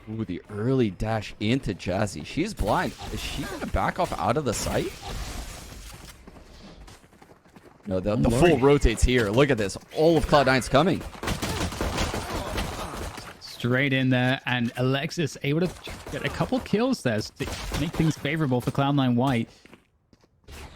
Ooh, the early dash into Jazzy. She's blind. Is she going to back off out of the site? No, the full rotates here. Look at this. All of Cloud9's coming. Straight in there, and Alexis able to get a couple kills there to make things favorable for Cloud9 White.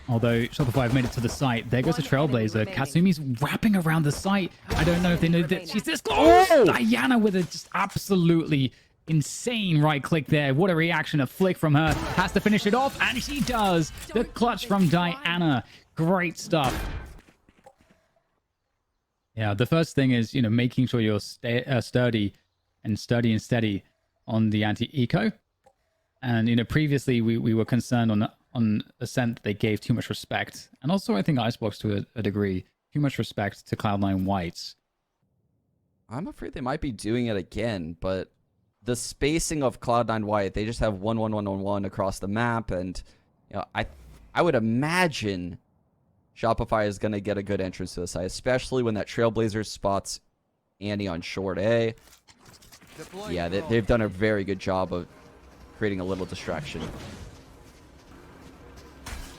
Although Shopify have made it to the site. There goes the Trailblazer. Katsumi's wrapping around the site. I don't know if they know that she's this close. Oh! Diana with a just absolutely insane right click there. What a reaction. A flick from her. Has to finish it off, and she does. The clutch from Diana. Great stuff. Yeah, the first thing is, you know, making sure you're sturdy and steady on the anti-eco. And, you know, previously we were concerned on Ascent that they gave too much respect. And also, I think Icebox to a degree, too much respect to Cloud9 White. I'm afraid they might be doing it again, but the spacing of Cloud9 White, they just have 1-1-1-1-1 across the map. And, you know, I would imagine Shopify is going to get a good entrance to the site, especially when that Trailblazer spots Annie on short A. Yeah, they've done a very good job of creating a little distraction.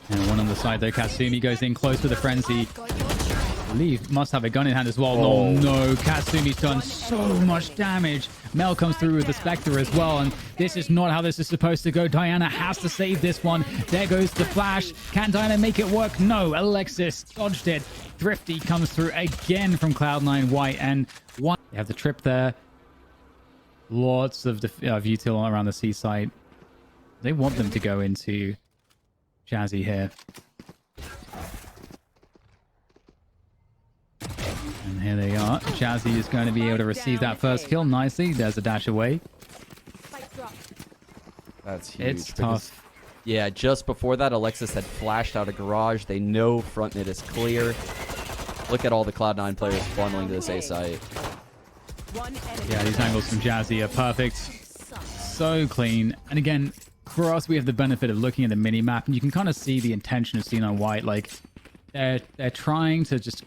And one on the side there, Katsumi goes in close with a frenzy. Leaf must have a gun in hand as well. Oh. No, Katsumi's done so much damage. Mel comes through with the Spectre as well, and this is not how this is supposed to go. Diana has to save this one. There goes the flash. Can Diana make it work? No, Alexis dodged it. Thrifty comes through again from Cloud9 White, and one. They have the trip there. Lots of util around the seaside. They want them to go into Jazzy here. And here they are. Jazzy is going to be able to receive that first kill nicely. There's a dash away. That's huge. It's tough. Yeah, just before that, Alexis had flashed out a garage. They know front mid is clear. Look at all the Cloud9 players funneling to this A site. Yeah, these angles from Jazzy are perfect. So clean. And again, for us, we have the benefit of looking at the mini-map, and you can kind of see the intention of C9 White. Like, they're trying to just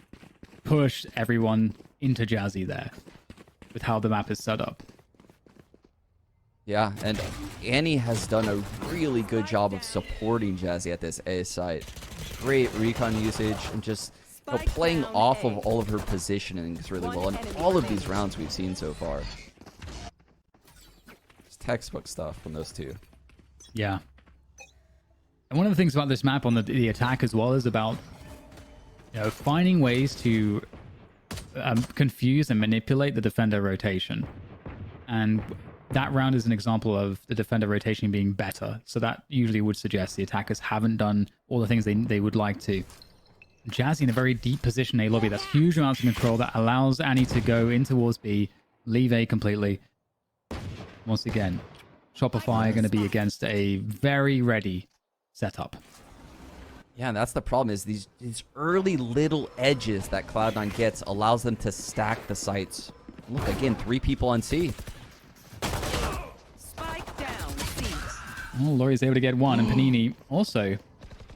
push everyone into Jazzy there with how the map is set up. Yeah, and Annie has done a really good job of supporting Jazzy at this A site. Great recon usage and just playing off of all of her positionings really well in all of these rounds we've seen so far. It's textbook stuff from those two. Yeah. And one of the things about this map on the attack as well is about, you know, finding ways to confuse and manipulate the defender rotation. And that round is an example of the defender rotation being better. So that usually would suggest the attackers haven't done all the things they would like to. Jazzy in a very deep position A lobby. That's huge amounts of control that allows Annie to go in towards B, leave A completely. Once again, Shopify are going to be against a very ready setup. Yeah, and that's the problem is these early little edges that Cloud9 gets allows them to stack the sites. Look, again, 3 people on C. Spike down, C. Oh, Lorri's able to get one, and Panini also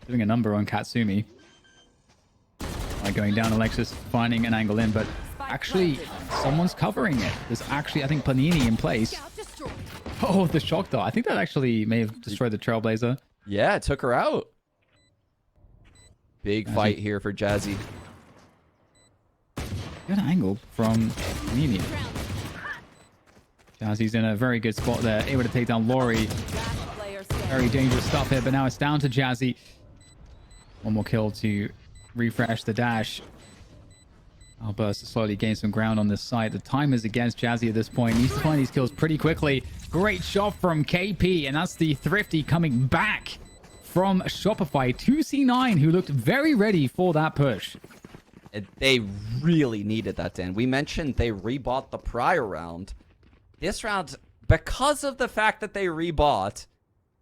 doing a number on Katsumi. By going down, Alexis finding an angle in, but actually someone's covering it. There's actually, I think, Panini in place. Oh, the shock dart. I think that actually may have destroyed the Trailblazer. Yeah, it took her out. Big fight here for Jazzy. Good angle from Panini. Jazzy's in a very good spot there, able to take down Lorri. Very dangerous stuff here, but now it's down to Jazzy. One more kill to refresh the dash. Alburst to slowly gain some ground on this side. The time is against Jazzy at this point. Needs to find these kills pretty quickly. Great shot from KP, and that's the Thrifty coming back from Shopify to C9, who looked very ready for that push. They really needed that, Dan. We mentioned they rebought the prior round. This round, because of the fact that they rebought,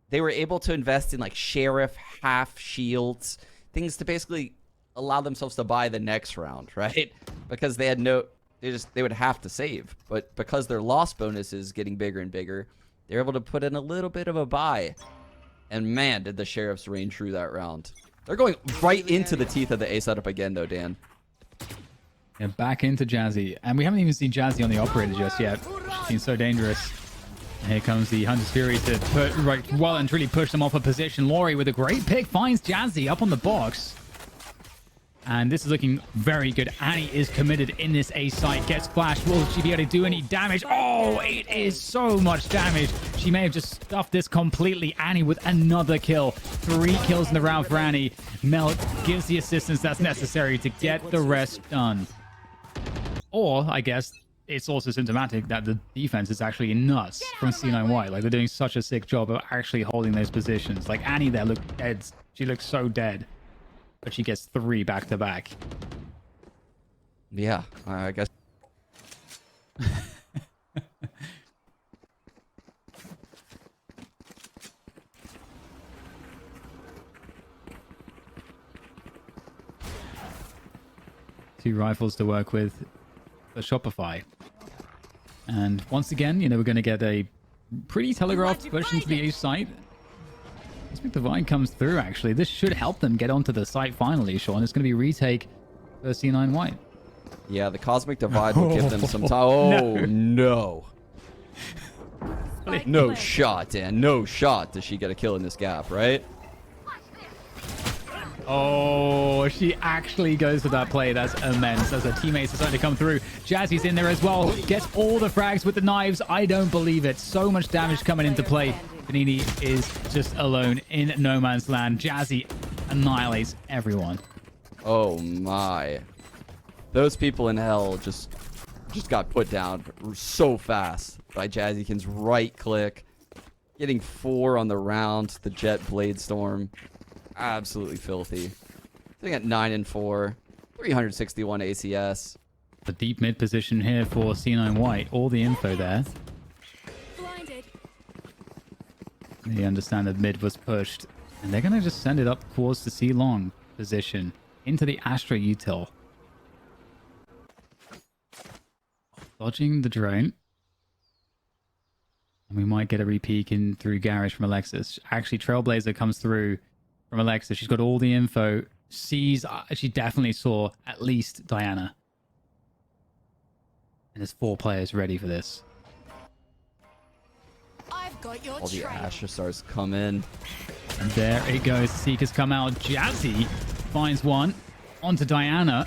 they were able to invest in like Sheriff, half shields, things to basically allow themselves to buy the next round, right? Because they had they would have to save. But because their loss bonus is getting bigger and bigger, they're able to put in a little bit of a buy. And man, did the Sheriffs reign true that round. They're going right into the teeth of the A setup again, though, Dan. Yeah, back into Jazzy. And we haven't even seen Jazzy on the operator just yet. She's been so dangerous. And here comes the Hunter's Fury to put right well and truly push them off a position. Lorri with a great pick finds Jazzy up on the box. And this is looking very good. Annie is committed in this A site. Gets flashed. Will she be able to do any damage? Oh, it is so much damage. She may have just stuffed this completely. Annie with another kill. 3 kills in the round for Annie. Mel gives the assistance that's necessary to get the rest done. Or, I guess, it's also symptomatic that the defense is actually nuts from C9 White. Like, they're doing such a sick job of actually holding those positions. Like, Annie there looked dead. She looks so dead. But she gets 3 back-to-back. Yeah, I guess. Two rifles to work with for Shopify. And once again, you know, we're going to get a pretty telegraphed push into the A site. Cosmic Divide comes through, actually. This should help them get onto the site finally, Sean. It's going to be retake for C9 White. Yeah, the Cosmic Divide will give them some time. Oh, no. No shot, Dan. No shot does she get a kill in this gap, right? Oh, she actually goes for that play. That's immense as her teammates are starting to come through. Jazzy's in there as well. Gets all the frags with the knives. I don't believe it. So much damage coming into play. Panini is just alone in no man's land. Jazzy annihilates everyone. Oh my. Those people in hell just got put down so fast by Jazzykin's right click. Getting 4 on the round. The Jet Blade Storm. Absolutely filthy. Sitting at 9 and 4. 361 ACS. The deep mid position here for C9 White. All the info there. They understand that mid was pushed, and they're going to just send it up towards the C-long position into the Astra util. Dodging the drone. And we might get a repeek in through Gares from Alexis. Actually, Trailblazer comes through from Alexis. She's got all the info. Sees, she definitely saw at least Diana. And there's 4 players ready for this. All the Astra stars come in. And there it goes. Seekers come out. Jazzy finds one onto Diana.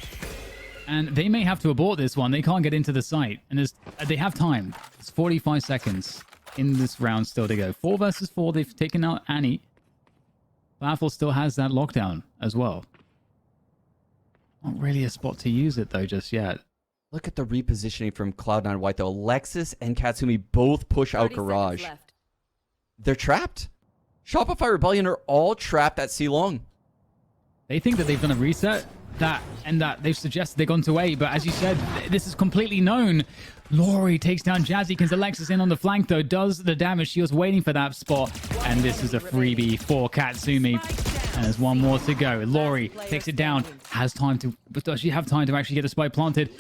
And they may have to abort this one. They can't get into the site. And they have time. It's 45 seconds in this round still to go. 4 versus 4. They've taken out Annie. Flowerful still has that lockdown as well. Not really a spot to use it, though, just yet. Look at the repositioning from Cloud9 White, though. Alexis and Katsumi both push out Garage. They're trapped. Shopify Rebellion are all trapped at C-long. They think that they've done a reset, that they've suggested they've gone to A, but as you said, this is completely known. Lorri takes down Jazzykins. Alexis in on the flank, though, does the damage. She was waiting for that spot, and this is a freebie for Katsumi. And there's one more to go. Lorri takes it down. Has time to... But does she have time to actually get the spike planted?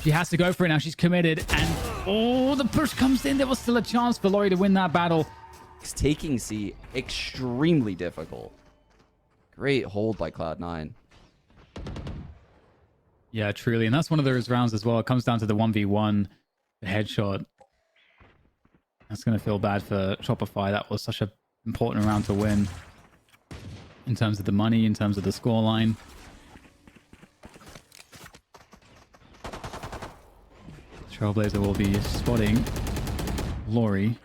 She has to go for it now. She's committed. And... Oh, the push comes in. There was still a chance for Lorri to win that battle. It's taking C extremely difficult. Great hold by Cloud9. Yeah, truly. And that's one of those rounds as well. It comes down to the 1v1, the headshot. That's going to feel bad for Shopify. That was such an important round to win. In terms of the money, in terms of the scoreline. Trailblazer will be spotting Lorri.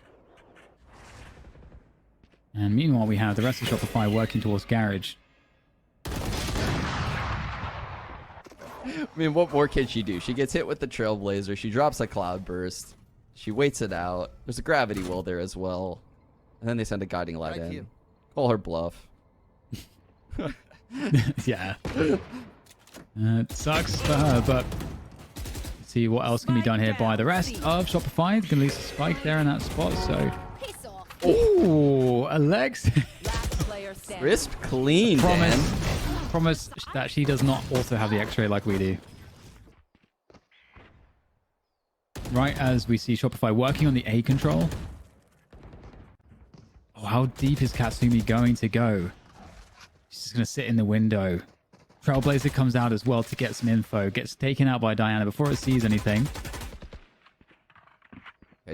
And meanwhile, we have the rest of Shopify working towards Garage. I mean, what more can she do? She gets hit with the Trailblazer. She drops a Cloud Burst. She waits it out. There's a Gravity Well there as well. And then they send a Guiding Light in. Call her bluff. Yeah. It sucks for her, but let's see what else can be done here by the rest of Shopify. They can release a spike there in that spot, so... Oh, Alex. Crisp, clean, Promise that she does not also have the X-ray like we do. Right as we see Shopify working on the A control. Oh, how deep is Katsumi going to go? She's just going to sit in the window. Trailblazer comes out as well to get some info. Gets taken out by Diana before it sees anything.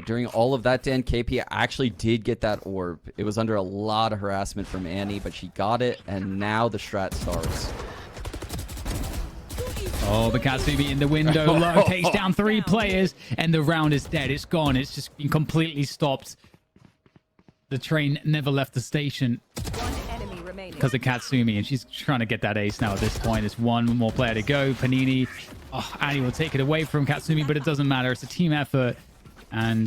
During all of that, Dan, KP actually did get that orb. It was under a lot of harassment from Annie, but she got it, and now the strat starts. Oh, but Katsumi in the window low takes down 3 players, and the round is dead. It's gone. It's just been completely stopped. The train never left the station because of Katsumi, and she's trying to get that ace now at this point. There's one more player to go. Panini. Oh, Annie will take it away from Katsumi, but it doesn't matter. It's a team effort, and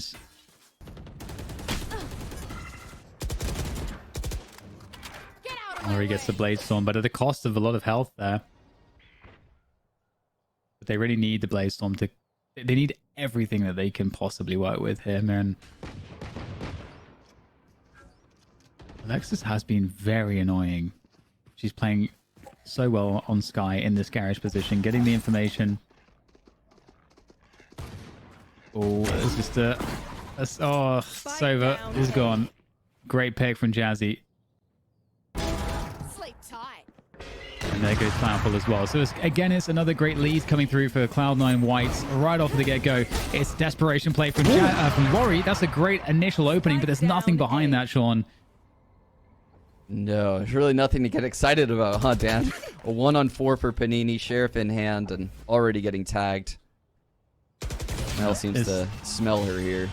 Lorri gets the Blade Storm, but at the cost of a lot of health there. But they really need the Blade Storm to... They need everything that they can possibly work with here, man. Alexis has been very annoying. She's playing so well on Sky in this Gares position, getting the information. Oh, it's just a... Oh, Sova is gone. Great pick from Jazzy. And there goes Flowerful as well. So it's another great lead coming through for Cloud9 White right off the get-go. It's desperation play from Lorri. That's a great initial opening, but there's nothing behind that, Sean. No, there's really nothing to get excited about, huh, Dan? A 1-on-4 for Panini, Sheriff in hand, and already getting tagged. Mel seems to smell her here.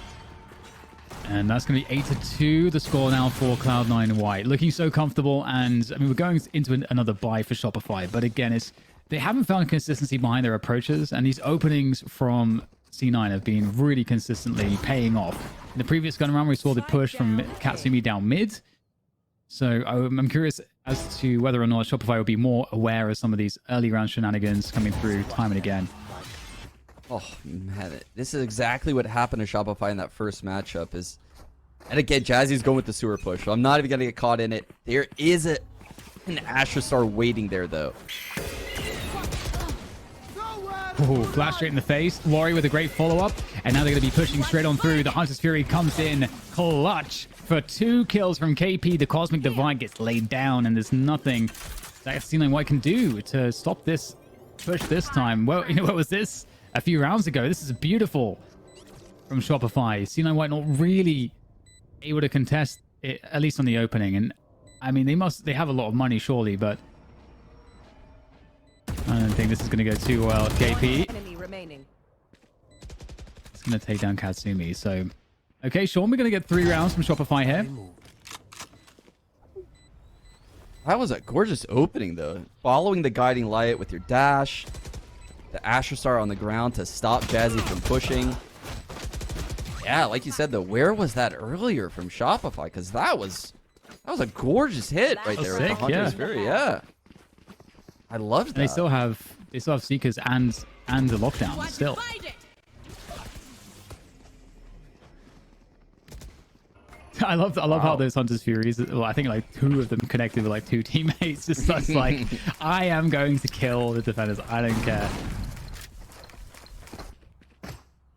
And that's going to be 8-2, the score now for Cloud9 White. Looking so comfortable, and I mean, we're going into another buy for Shopify, but again, they haven't found consistency behind their approaches, and these openings from C9 have been really consistently paying off. In the previous gun round, we saw the push from Katsumi down mid, so I'm curious as to whether or not Shopify will be more aware of some of these early round shenanigans coming through time and again. Oh, man, this is exactly what happened to Shopify in that first matchup. And again, Jazzy's going with the sewer push, so I'm not even going to get caught in it. There is an Astra Star waiting there, though. Ooh, flash straight in the face. Lorri with a great follow-up, and now they're going to be pushing straight on through. The Hunter's Fury comes in clutch for 2 kills from KP. The Cosmic Divide gets laid down, and there's nothing that C9 White can do to stop this push this time. Well, you know, what was this? A few rounds ago. This is beautiful from Shopify. C9 White not really able to contest it, at least on the opening. And I mean, they have a lot of money, surely, but I don't think this is going to go too well. KP. It's going to take down Katsumi. So, okay, Sean, we're going to get 3 rounds from Shopify here. That was a gorgeous opening, though. Following the guiding light with your dash. The Astra Star on the ground to stop Jazzy from pushing. Yeah, like you said, though, where was that earlier from Shopify? Because that was a gorgeous hit right there with the Hunter's Fury. Yeah, I loved that. They still have Seekers and the lockdown still. I love how those Hunter's Furies, well, I think like 2 of them connected with like 2 teammates. Just like, I am going to kill the defenders. I don't care.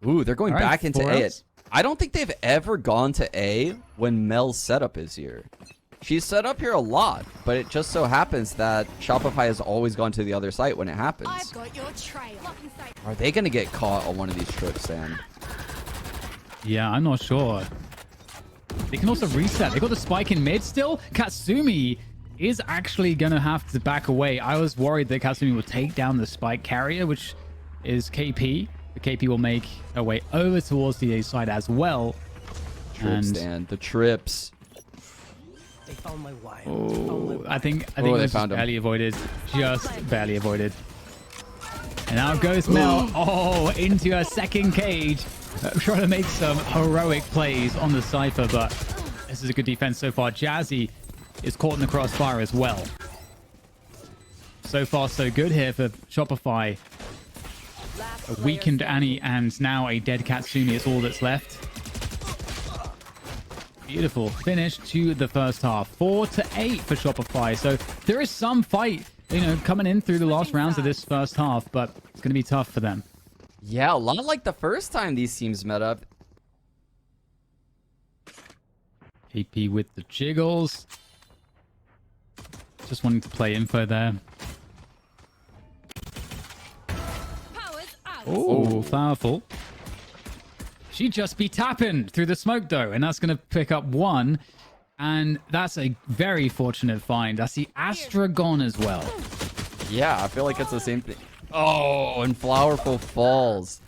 Ooh, they're going back into A. I don't think they've ever gone to A when Mel's setup is here. She's set up here a lot, but it just so happens that Shopify has always gone to the other site when it happens. I've got your trail. Are they going to get caught on one of these trips, Dan? Yeah, I'm not sure. They can also reset. They got the spike in mid still. Katsumi is actually going to have to back away. I was worried that Katsumi would take down the spike carrier, which is KP. The KP will make her way over towards the A side as well. Trips, Dan. The trips. They found my wire. Oh, I think it was just barely avoided. Just barely avoided. And out goes Mel. Oh, into a second cage. Trying to make some heroic plays on the Cypher, but this is a good defense so far. Jazzy is caught in the crossfire as well. So far, so good here for Shopify. A weakened Annie and now a dead Katsumi is all that's left. Beautiful finish to the first half. 4-8 for Shopify. So there is some fight, you know, coming in through the last rounds of this first half, but it's going to be tough for them. Yeah, a lot like the first time these teams met up. KP with the jiggles. Just wanting to play info there. Oh, powerful. She just be tapping through the smoke though, and that's going to pick up one. And that's a very fortunate find. That's the Astra gone as well. Yeah, I feel like it's the same thing. Oh, and flowerful falls.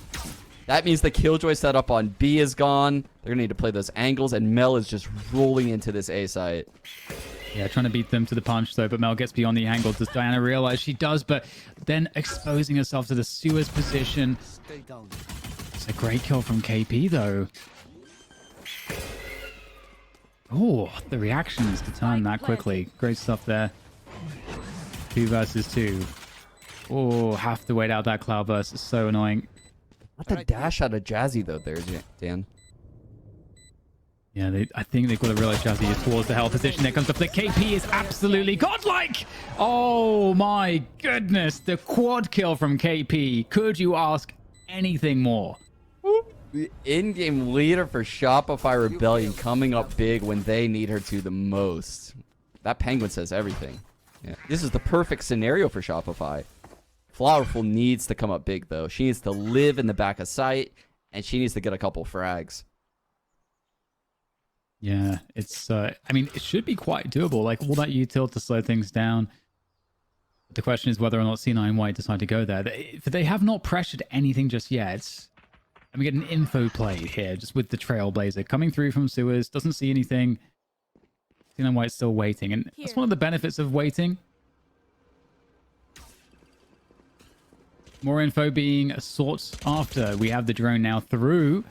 That means the killjoy setup on B is gone. They're going to need to play those angles, and Mel is just rolling into this A site. Yeah, trying to beat them to the punch, though, but Mel gets beyond the angle. Does Diana realize she does, but then exposing herself to the Suez position. It's a great kill from KP, though. Oh, the reactions to turn that quickly. Great stuff there. 2 versus 2. Oh, have to wait out that cloud burst. It's so annoying. Not the dash out of Jazzy, though, there, Dan. Yeah, I think they've got to realize Jazzy is towards the hell position. There comes the flick. KP is absolutely godlike. Oh my goodness. The quad kill from KP. Could you ask anything more? The in-game leader for Shopify Rebellion coming up big when they need her to the most. That penguin says everything. Yeah. This is the perfect scenario for Shopify. Flowerful needs to come up big, though. She needs to live in the back of sight, and she needs to get a couple frags. Yeah, it's, I mean, it should be quite doable. Like, all that util to slow things down. But the question is whether or not Cloud9 White decide to go there. They have not pressured anything just yet. And we get an info play here, just with the Trailblazer. Coming through from Suez, doesn't see anything. Cloud9 White's still waiting. And that's one of the benefits of waiting. More info being sought after. We have the drone now through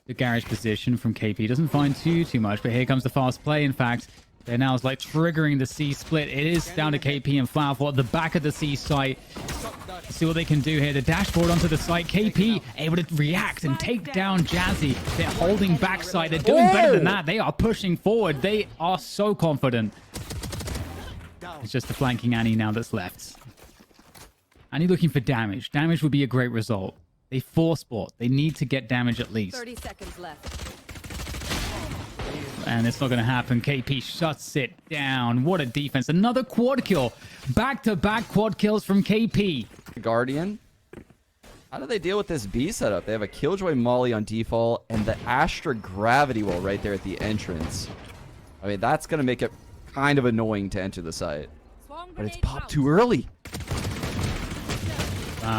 the Gares position from KP. Doesn't find too much, but here comes the fast play. In fact, they're now like triggering the C split. It is down to KP and flowerful at the back of the C site. Let's see what they can do here. The dashboard onto the site. KP able to react and take down Jazzy. They're holding backside. They're doing better than that. They are pushing forward. They are so confident. It's just the flanking Annie now that's left. Annie looking for damage. Damage would be a great result. They force bot. They need to get damage at least. 30 seconds left. And it's not going to happen. KP shuts it down. What a defense. Another quad kill. Back-to-back quad kills from KP. Guardian. How do they deal with this B setup? They have a Killjoy Molly on default and the Astra Gravity Wall right there at the entrance. I mean, that's going to make it kind of annoying to enter the site. But it's popped too early.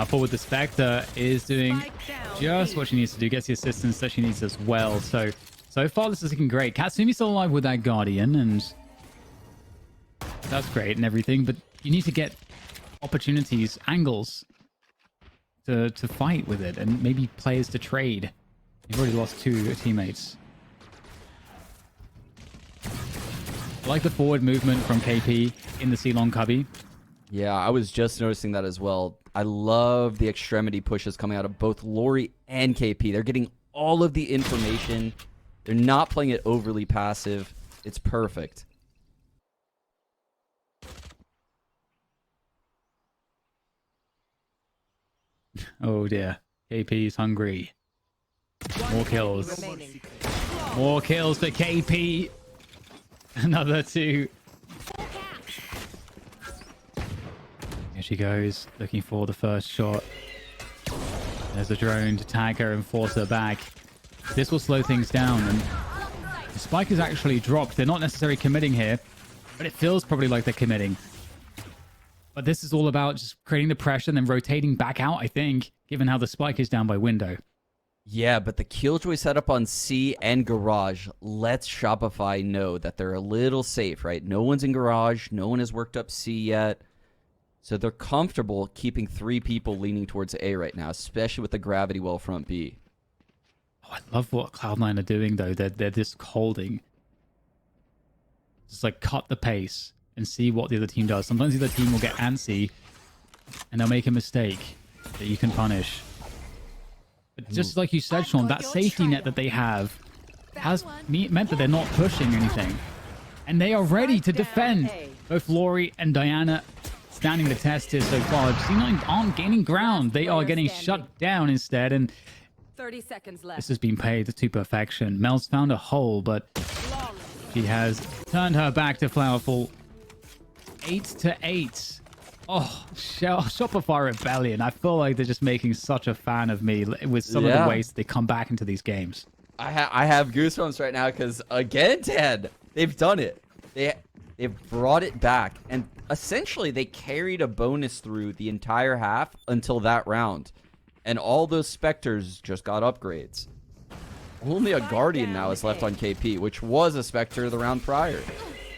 Forward the Spectre is doing just what she needs to do. Gets the assistance that she needs as well. So far this is looking great. Katsumi's still alive with that Guardian, and that's great and everything. But you need to get opportunities, angles to fight with it, and maybe players to trade. You've already lost 2 teammates. I like the forward movement from KP in the C-Long cubby. Yeah, I was just noticing that as well. I love the extremity pushes coming out of both Lorri and KP. They're getting all of the information. They're not playing it overly passive. It's perfect. Oh dear. KP's hungry. More kills. More kills for KP. Another 2. Here she goes, looking for the first shot. There's a drone to tag her and force her back. This will slow things down, and the spike is actually dropped. They're not necessarily committing here, but it feels probably like they're committing. But this is all about just creating the pressure and then rotating back out, I think, given how the spike is down by window. Yeah, but the Killjoy setup on C and Garage lets Shopify know that they're a little safe, right? No one's in Garage. No one has worked up C yet. So they're comfortable keeping 3 people leaning towards A right now, especially with the gravity well front B. Oh, I love what Cloud9 are doing, though. They're just holding. Just like cut the pace and see what the other team does. Sometimes the other team will get antsy and they'll make a mistake that you can punish. But just like you said, Sean, that safety net that they have has meant that they're not pushing anything. And they are ready to defend. Both Lorri and Diana standing the test here so far. C9 aren't gaining ground. They are getting shut down instead. And 30 seconds left. this has been played to perfection. Mel's found a hole, but she has turned her back to flowerful. 8-8. Oh, Shopify Rebellion. I feel like they're just making such a fan of me with some of the ways they come back into these games. I have goosebumps right now because, again, Ted, they've done it. They've brought it back. And essentially, they carried a bonus through the entire half until that round. And all those Spectres just got upgrades. Only a Guardian now is left on KP, which was a Spectre the round prior.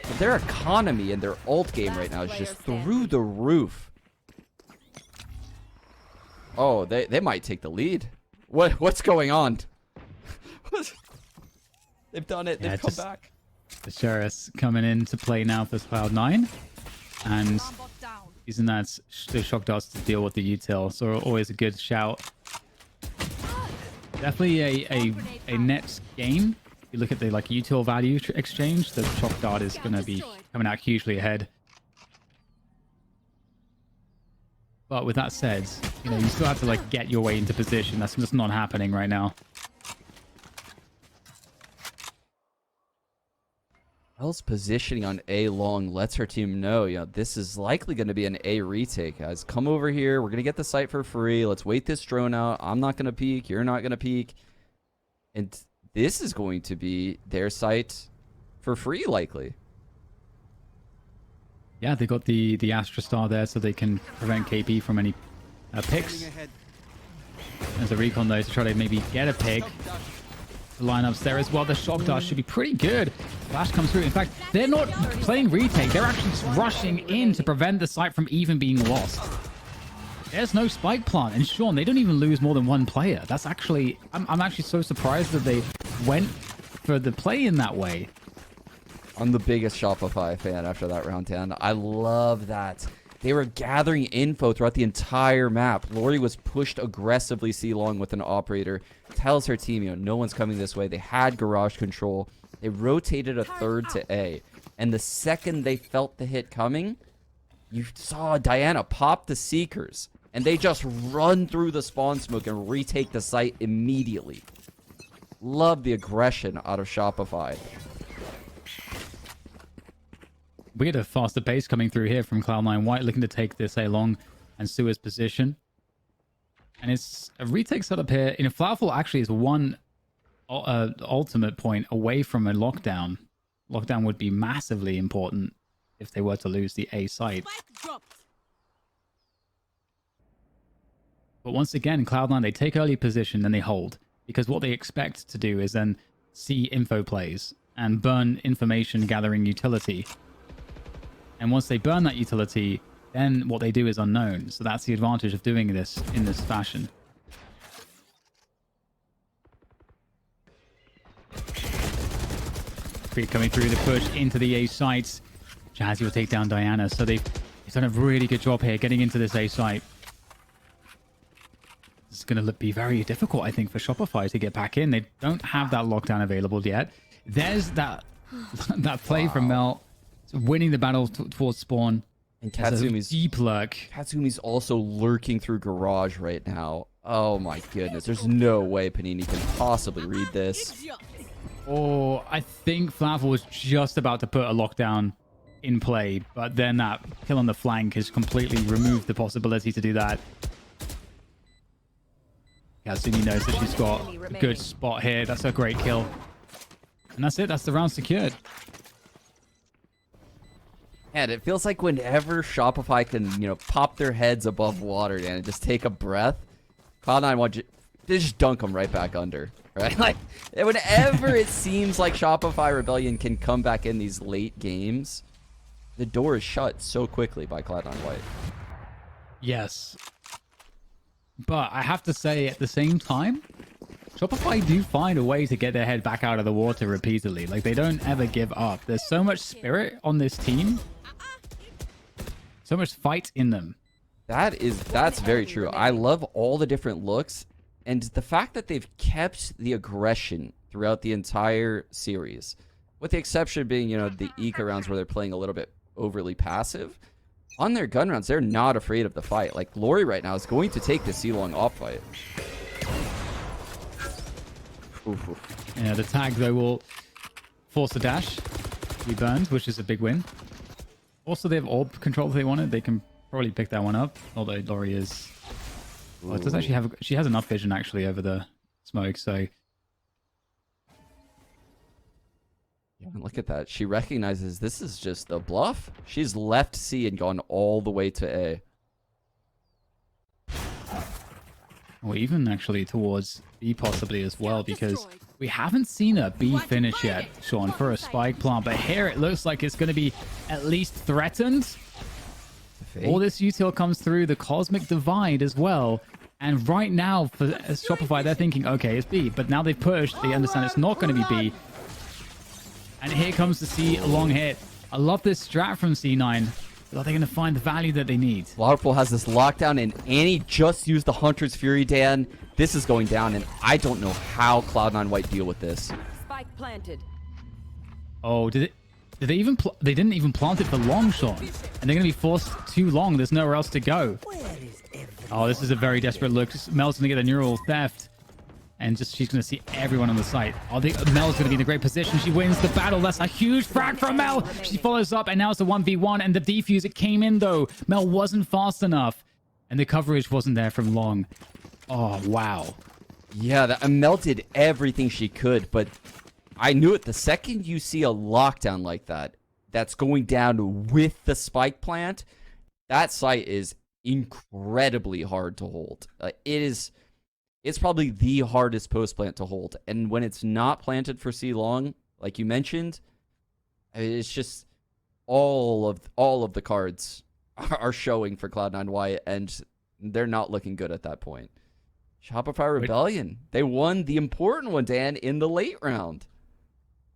But their economy and their ult game right now is just through the roof. Oh, they might take the lead. What's going on? They've done it. They've come back. The Sheriff's coming in to play now for Cloud9. And using the shock darts to deal with the util. So always a good shout. Definitely a net game. If you look at the util value exchange, the shock dart is going to be coming out hugely ahead. But with that said, you still have to get your way into position. That's just not happening right now. L's positioning on A long lets her team know, this is likely going to be an A retake, guys. Come over here. We're going to get the site for free. Let's wait this drone out. I'm not going to peek. You're not going to peek. And this is going to be their site for free, likely. Yeah, they got the Astra Star there so they can prevent KP from any picks. There's a recon, though, to try to maybe get a pick. The lineups there as well. The shock dart should be pretty good. Flash comes through. In fact, they're not playing retake. They're actually just rushing in to prevent the site from even being lost. There's no spike plant. And Sean, they don't even lose more than one player. That's actually... I'm actually so surprised that they went for the play in that way. I'm the biggest Shopify fan after that round 10. I love that. They were gathering info throughout the entire map. Lorri was pushed aggressively C-long with an operator. Tells her team, no one's coming this way. They had garage control. They rotated a third to A. And the second they felt the hit coming, you saw Diana pop the Seekers. And they just run through the spawn smoke and retake the site immediately. Love the aggression out of Shopify. We get a faster pace coming through here from Cloud9 White, looking to take this A-long and Sua's position. And it's a retake setup here. Flowerful actually is one ultimate point away from a lockdown. Lockdown would be massively important if they were to lose the A site. But once again, Cloud9, they take early position, then they hold. Because what they expect to do is then see info plays and burn information gathering utility. And once they burn that utility, then what they do is unknown. So that's the advantage of doing this in this fashion. Creep coming through the push into the A site. Jazzy will take down Diana. So they've done a really good job here getting into this A site. It's going to be very difficult, I think, for Shopify to get back in. They don't have that lockdown available yet. There's that play from Mel. Winning the battle towards spawn. And Katsumi's deep lurk. Katsumi's also lurking through garage right now. Oh my goodness. There's no way Panini can possibly read this. Oh, I think Flowerful was just about to put a lockdown in play, but then that kill on the flank has completely removed the possibility to do that. Katsumi knows that she's got a good spot here. That's a great kill. And that's it. That's the round secured. And it feels like whenever Shopify can, pop their heads above water and just take a breath, Cloud9 they just dunk them right back under, right? Like, whenever it seems like Shopify Rebellion can come back in these late games, the door is shut so quickly by Cloud9 White. Yes. But I have to say, at the same time, Shopify do find a way to get their head back out of the water repeatedly. Like, they don't ever give up. There's so much spirit on this team. So much fight in them. That's very true. I love all the different looks and the fact that they've kept the aggression throughout the entire series. With the exception being, the eco rounds where they're playing a little bit overly passive. On their gun rounds, they're not afraid of the fight. Like, Lorri right now is going to take the C-long off fight. Yeah, the tag, though, will force the dash. Be burned, which is a big win. Also, they have orb control if they wanted. They can probably pick that one up. Although Lorri is... Well, it does actually have... She has enough vision, actually, over the smoke, so... Yeah, look at that. She recognizes this is just a bluff. She's left C and gone all the way to A. Or even actually towards B possibly as well, because we haven't seen a B finish yet, Sean, for a spike plant. But here it looks like it's going to be at least threatened. All this util comes through the Cosmic Divide as well. And right now, for Shopify, they're thinking, okay, it's B. But now they've pushed. They understand it's not going to be B. And here comes the C long hit. I love this strat from C9. Are they going to find the value that they need? Flowerful has this lockdown, and Annie just used the Hunter's Fury, Dan. This is going down, and I don't know how Cloud9 White deal with this. Spike planted. Oh, did they even... They didn't even plant it for long, Sean. And they're going to be forced too long. There's nowhere else to go. Oh, this is a very desperate look. Mel's going to get a neural theft. And just she's going to see everyone on the site. Oh, Mel's going to be in a great position. She wins the battle. That's a huge frag from Mel. She follows up, and now it's a 1v1. And the defuse, it came in, though. Mel wasn't fast enough. And the coverage wasn't there from long. Oh, wow. Yeah, Mel did everything she could, but I knew it. The second you see a lockdown like that, that's going down with the spike plant, that site is incredibly hard to hold. It's probably the hardest post plant to hold. And when it's not planted for C long, like you mentioned, it's just all of the cards are showing for Cloud9 White, and they're not looking good at that point. Shopify Rebellion. They won the important one, Dan, in the late round.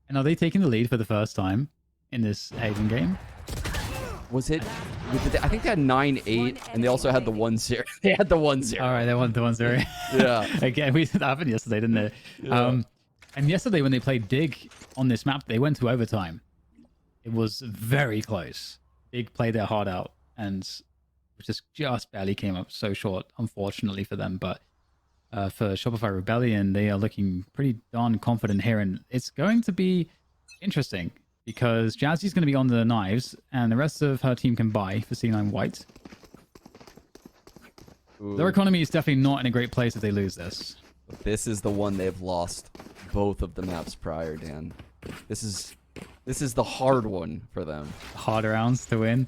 And are they taking the lead for the first time in this Haven game? Was it? I think they had 9-8, and they also had the 1-0. They had the 1-0. All right, they won the 1-0. Yeah. Again, that happened yesterday, didn't it? Yeah. And yesterday when they played Dig on this map, they went to overtime. It was very close. Dig played their heart out, and just barely came up so short, unfortunately for them. But for Shopify Rebellion, they are looking pretty darn confident here, and it's going to be interesting. Because Jazzy's going to be on the knives, and the rest of her team can buy for C9 White. Ooh. Their economy is definitely not in a great place if they lose this. This is the one they've lost both of the maps prior, Dan. This is the hard one for them. Hard rounds to win.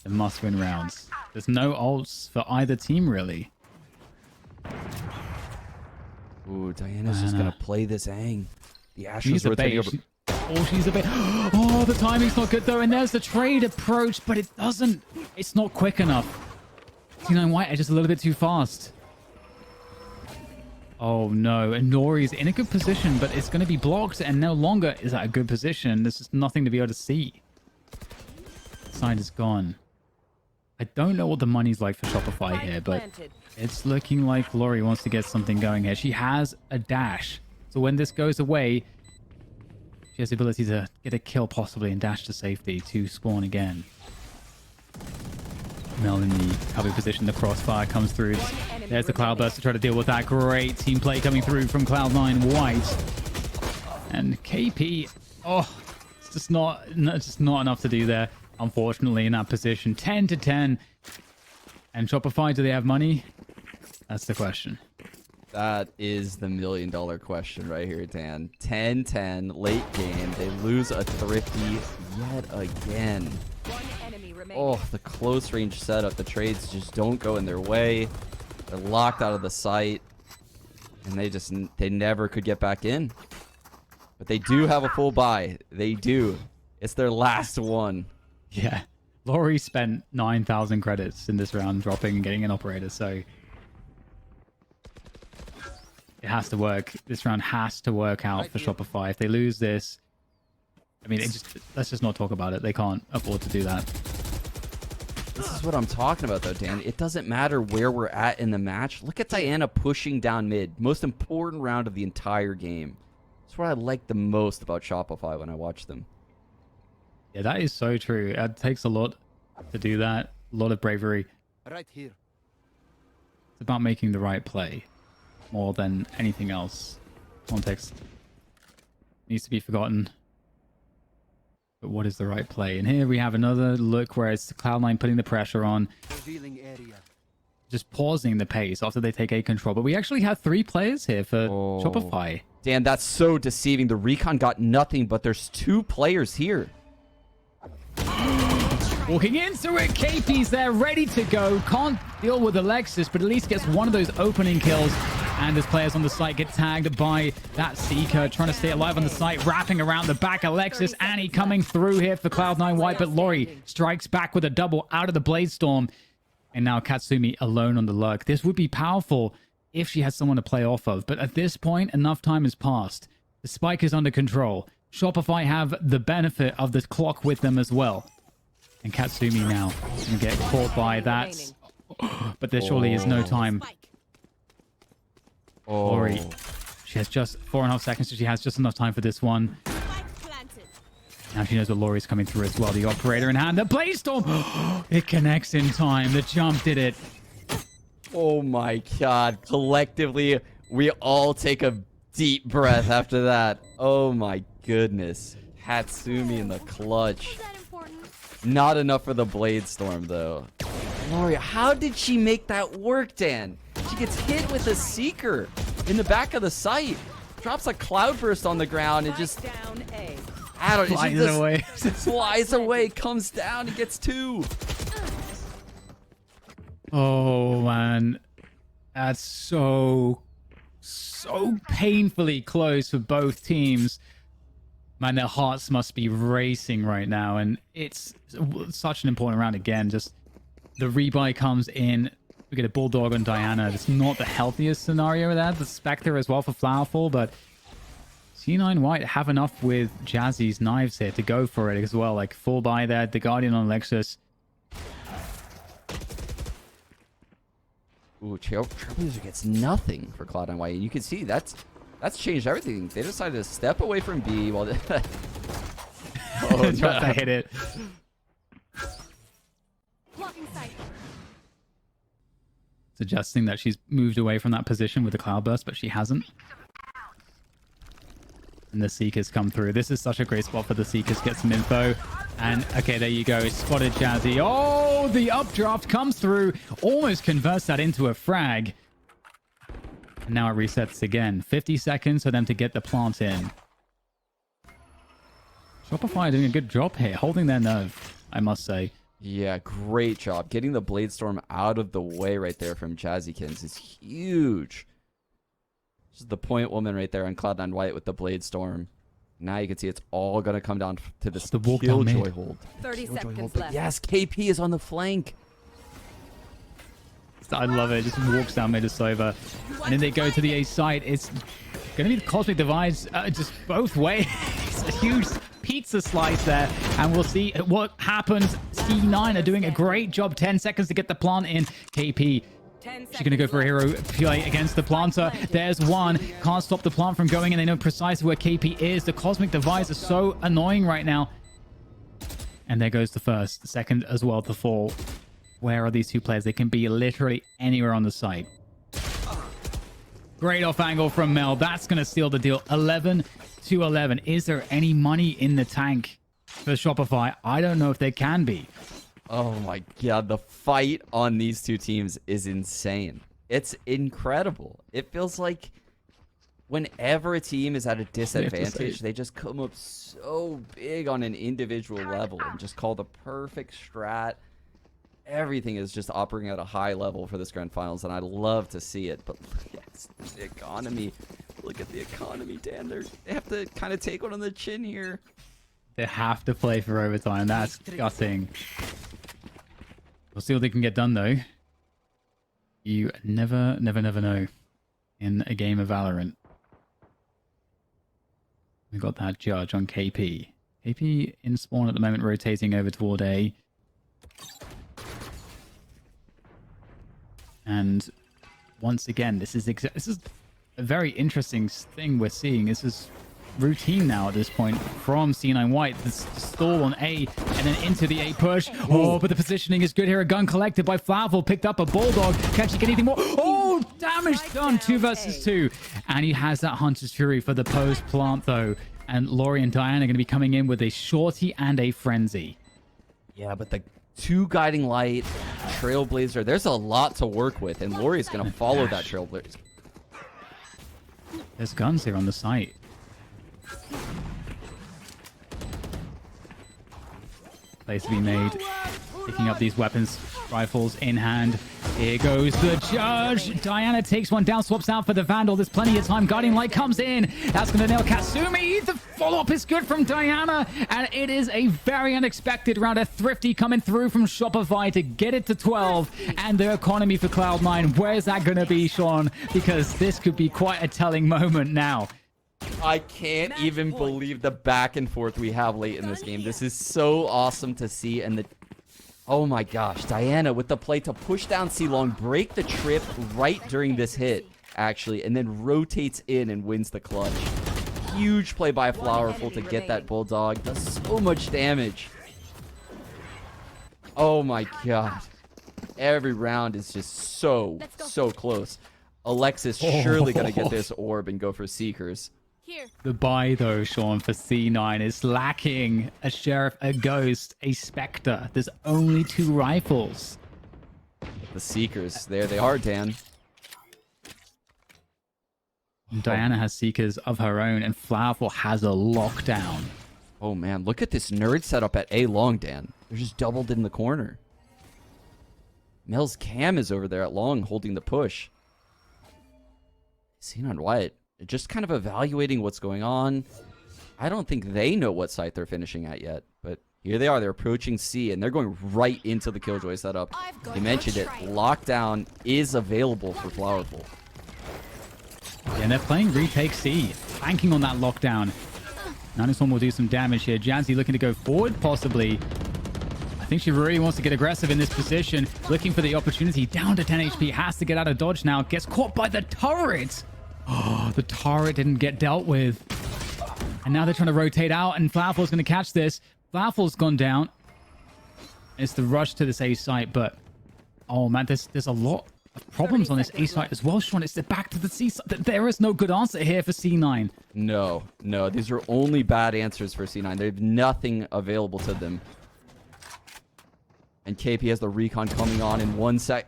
The must-win rounds. There's no ults for either team, really. Ooh, Diana's just going to play this Aang. The Ash is a rotating bait. over. Oh, she's a bit... Oh, the timing's not good, though. And there's the trade approach, but it doesn't... It's not quick enough. C9 White are just a little bit too fast. Oh, no. And Nori's in a good position, but it's going to be blocked, and no longer is that a good position. There's just nothing to be able to see. Side is gone. I don't know what the money's like for Shopify here, but it's looking like Lorri wants to get something going here. She has a dash. So when this goes away... She has the ability to get a kill possibly and dash to safety to spawn again. Mel in the cover position. The crossfire comes through. There's the Cloudburst to try to deal with that. Great team play coming through from Cloud9 White. And KP, oh, it's just not enough to do there, unfortunately, in that position. 10-10. And Shopify, do they have money? That's the question. That is the million-dollar question right here, Dan. 10-10, late game. They lose a thrifty yet again. Oh, the close range setup. The trades just don't go in their way. They're locked out of the site. And they never could get back in. But they do have a full buy. They do. It's their last one. Yeah. Lorri spent 9,000 credits in this round, dropping and getting an operator, so... It has to work. This round has to work out for Shopify. If they lose this, I mean, let's just not talk about it. They can't afford to do that. This is what I'm talking about, though, Dan. It doesn't matter where we're at in the match. Look at Diana pushing down mid. Most important round of the entire game. That's what I like the most about Shopify when I watch them. Yeah, that is so true. It takes a lot to do that. A lot of bravery. Right here. It's about making the right play more than anything else. Context needs to be forgotten But what is the right play? And here we have another look where it's Cloud9 putting the pressure on. Revealing area. Just pausing the pace after they take A control. But we actually have 3 players here for Shopify. Dan, that's so deceiving. The recon got nothing, but there's 2 players here. Walking into it, KP's there, ready to go. Can't deal with Alexis, but at least gets one of those opening kills. And as players on the site get tagged by that Seeker, trying to stay alive on the site, wrapping around the back. Alexis, Annie coming through here for Cloud9 White, but Lorri strikes back with a double out of the Bladestorm. And now Katsumi alone on the lurk. This would be powerful if she has someone to play off of. But at this point, enough time has passed. The spike is under control. Shopify have the benefit of the clock with them as well. And Katsumi now can get caught by that. But there surely is no time. Lorri, she has just 4.5 seconds, so she has just enough time for this one. Now she knows that Lori's coming through as well. The operator in hand. The Bladestorm! It connects in time. The jump did it. Oh my god. Collectively, we all take a deep breath after that. Oh my goodness. Katsumi in the clutch. Not enough for the Bladestorm, though. Lorri, how did she make that work, Dan? She gets hit with a Seeker in the back of the site. Drops a Cloudburst on the ground and just... I don't know. Flies away. Flies away, comes down and gets 2. Oh, man. That's so painfully close for both teams. Man, their hearts must be racing right now. And it's such an important round again. Just the rebuy comes in. We get a Bulldog on Diana. It's not the healthiest scenario there. The Spectre as well for Flowerful, but C9 White have enough with Jazzy's knives here to go for it as well. Like full buy there. The Guardian on Alexis. Ooh, Trailblazer gets nothing for Cloud9 White. And you can see that's changed everything. They decided to step away from B while they... Oh, trying to hit it. Suggesting that she's moved away from that position with the Cloudburst, but she hasn't. And the Seekers come through. This is such a great spot for the Seekers. Get some info. And, okay, there you go. Spotted Jazzy. Oh, the updraft comes through. Almost converts that into a frag. And now it resets again. 50 seconds for them to get the plant in. Shopify doing a good job here. Holding their nerve, I must say. Yeah, great job. Getting the Bladestorm out of the way right there from Jazzykins is huge. This is the point woman right there on Cloud9 White with the Bladestorm. Now you can see it's all going to come down to this Killjoy hold. 30 seconds hold. left. Yes, KP is on the flank. I love it. Just walks down Midasova. And then they go to the A site. It's going to be the Cosmic Divides just both ways. It's a huge pizza slice there. And we'll see what happens. C9 are doing a great job. 10 seconds to get the plant in. KP. She's going to go for a hero play against the planter. There's one. Can't stop the plant from going in. They know precisely where KP is. The Cosmic Divides are so annoying right now. And there goes the first. The second as well to fall. Where are these two players? They can be literally anywhere on the site. Great off angle from Mel. That's going to seal the deal. 11-11. Is there any money in the tank for Shopify? I don't know if there can be. Oh my god, the fight on these two teams is insane. It's incredible. It feels like whenever a team is at a disadvantage, they just come up so big on an individual level and just call the perfect strat. Everything is just operating at a high level for this grand finals, and I love to see it. But yes, the economy. Look at the economy, Dan. They have to kind of take one on the chin here. They have to play for overtime. That's gutting. We'll see what they can get done, though. You never know in a game of Valorant. We got that judge on KP. KP in spawn at the moment, rotating over toward A. And once again, this is a very interesting thing we're seeing. This is routine now at this point from C9 White. The stall on A and then into the A push. Oh, but the positioning is good here. A gun collected by Flowerful. Picked up a Bulldog. Can she get anything more? Oh, damage done. 2 versus 2. And he has that Hunter's Fury for the post plant, though. And Lorri and Diana are going to be coming in with a Shorty and a Frenzy. Yeah, but the 2 Guiding Light, Trailblazer, there's a lot to work with, and Lorri's going to follow that Trailblazer. There's guns here on the site. Place to be made. Picking up these weapons, rifles in hand. Here goes the judge. Diana takes one down, swaps out for the Vandal. There's plenty of time. Guiding Light comes in. That's going to nail Katsumi. The follow-up is good from Diana. And it is a very unexpected round. A Thrifty coming through from Shopify to get it to 12. And the economy for Cloud9. Where's that going to be, Sean? Because this could be quite a telling moment now. I can't even believe the back and forth we have late in this game. This is so awesome to see. And the... Oh my gosh, Diana with the play to push down C-Long, break the trip right during this hit, actually, and then rotates in and wins the clutch. Huge play by Flowerful to get that Bulldog. Does so much damage. Oh my god. Every round is just so close. Alexis surely going to get this orb and go for Seekers. Here. The buy, though, Sean, for C9 is lacking a Sheriff, a Ghost, a Spectre. There's only 2 rifles. The Seekers, there they are, Dan. Diana has Seekers of her own, and Flowerful has a lockdown. Oh man, look at this nerd setup at A long, Dan. They're just doubled in the corner. Mel's Cam is over there at long, holding the push. C9 White, just kind of evaluating what's going on. I don't think they know what site they're finishing at yet, but here they are. They're approaching C, and they're going right into the Killjoy setup. You mentioned it. Lockdown is available for Flowerful. And they're playing Retake C, banking on that lockdown. Naniswan will do some damage here. Jazzy looking to go forward, possibly. I think she really wants to get aggressive in this position, looking for the opportunity. Down to 10 HP, has to get out of dodge now. Gets caught by the turret. Oh, the turret didn't get dealt with. And now they're trying to rotate out, and Flowerful's going to catch this. Flowerful's gone down. It's the rush to this A site, but... Oh, man, there's a lot of problems on this A site as well, Sean. It's the back to the C site. There is no good answer here for C9. No. These are only bad answers for C9. They have nothing available to them. And KP has the recon coming on in 1 sec.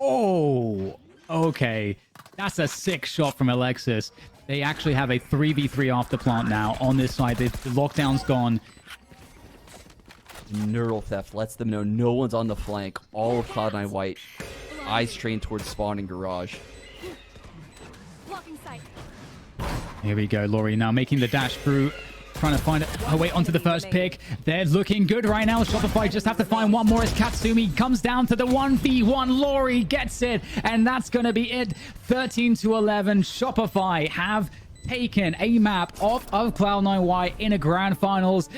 Oh, okay. That's a sick shot from Alexis. They actually have a 3v3 after plant now on this side. The lockdown's gone. Neural Theft lets them know no one's on the flank. All of Cloud9 White. Eyes trained towards spawning garage. Here we go, Lorri now making the dash through. Trying to find her way onto the first pick. They're looking good right now. Shopify just have to find one more as Katsumi comes down to the 1v1. Lorri gets it. And that's going to be it. 13-11. Shopify have taken a map off of Cloud9 White in a grand finals.